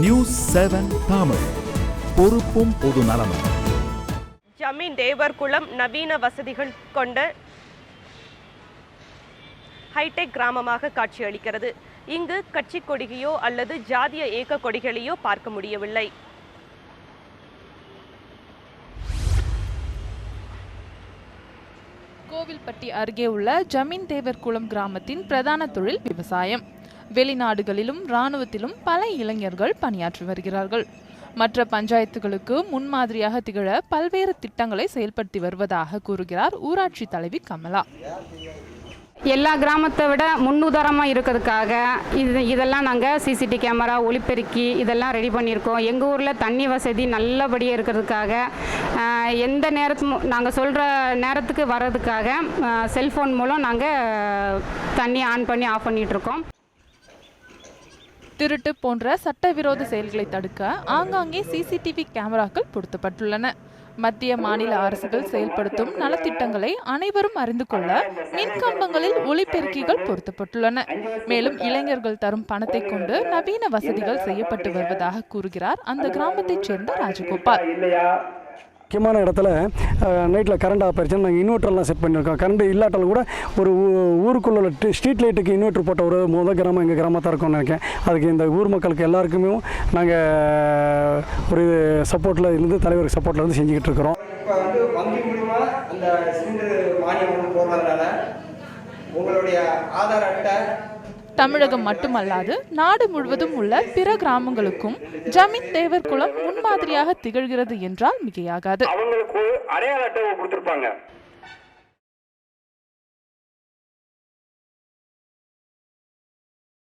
News 7 Tamil, பொறுப்பும் பொது நலமும். ஜமீன் தேவர்குளம் நவீன வசதிகள் கொண்ட ஹைடெக் கிராமமாக காட்சியளிக்கிறது. இங்கு கட்சி கொடிகையோ அல்லது ஜாதிய ஏக கொடிகளையோ பார்க்க முடியவில்லை. கோவில்பட்டி அருகே உள்ள ஜமீன் தேவர்குளம் கிராமத்தின் பிரதான தொழில் விவசாயம். வெளிநாடுகளிலும் இராணுவத்திலும் பல இளைஞர்கள் பணியாற்றி வருகிறார்கள். மற்ற பஞ்சாயத்துகளுக்கு முன்மாதிரியாக திகழ பல்வேறு திட்டங்களை செயல்படுத்தி வருவதாக கூறுகிறார் ஊராட்சி தலைவி கமலா. எல்லா கிராமத்தை விட முன்னுதாரணமாக இருக்கிறதுக்காக இதெல்லாம் நாங்கள் சிசிடிவி கேமரா, ஒளிப்பெருக்கி இதெல்லாம் ரெடி பண்ணியிருக்கோம். எங்கள் ஊரில் தண்ணி வசதி நல்லபடியாக இருக்கிறதுக்காக எந்த நேரத்தும் நாங்கள் சொல்கிற நேரத்துக்கு வர்றதுக்காக செல்ஃபோன் மூலம் நாங்கள் தண்ணி ஆன் பண்ணி ஆஃப் பண்ணிகிட்ருக்கோம். திருட்டு போன்ற சட்டவிரோத செயல்களை தடுக்க ஆங்காங்கே சிசிடிவி கேமராக்கள் பொருத்தப்பட்டுள்ளன. மத்திய மாநில அரசுகள் செயல்படுத்தும் நலத்திட்டங்களை அனைவரும் அறிந்து கொள்ள மின்கம்பங்களில் ஒளிபெருக்கிகள் பொருத்தப்பட்டுள்ளன. மேலும் இளைஞர்கள் தரும் பணத்தை கொண்டு நவீன வசதிகள் செய்யப்பட்டு வருவதாக கூறுகிறார் அந்த கிராமத்தைச் சேர்ந்த ராஜகோபால். முக்கியமான இடத்துல நைட்டில் கரண்ட் ஆஃப் ஆயிடுச்சுன்னா நாங்கள் இன்வெர்ட்டர்லாம் செட் பண்ணியிருக்கோம். கரண்ட் இல்லாட்டாலும் கூட ஒரு ஊருக்குள்ள ஸ்ட்ரீட் லைட்டுக்கு இன்வெர்ட்டர் போட்ட ஒரு முதல் கிராமம் எங்கள் கிராமத்தான் இருக்கும்னு நினைக்கிறேன். அதுக்கு இந்த ஊர் மக்களுக்கு எல்லாருக்குமே நாங்கள் ஒரு சப்போர்ட்டில் இருந்து தலைவர் சப்போர்ட்டில் இருந்து செஞ்சுக்கிட்டு இருக்கிறோம். இப்போ வந்து வங்கி மூலமாக அந்த சிலிண்டர் மானியம் போடுறதுனால உங்களுடைய ஆதார் அட்டை தமிழகம் மட்டுமல்லாது நாடு முழுவதும் உள்ள பிற கிராமங்களுக்கும் ஜமீன் தேவர்குளம் முன்மாதிரியாக திகழ்கிறது என்றால் மிகையாகாது. அவங்களுக்கு அடையாள அட்டை கொடுத்திருப்பாங்க.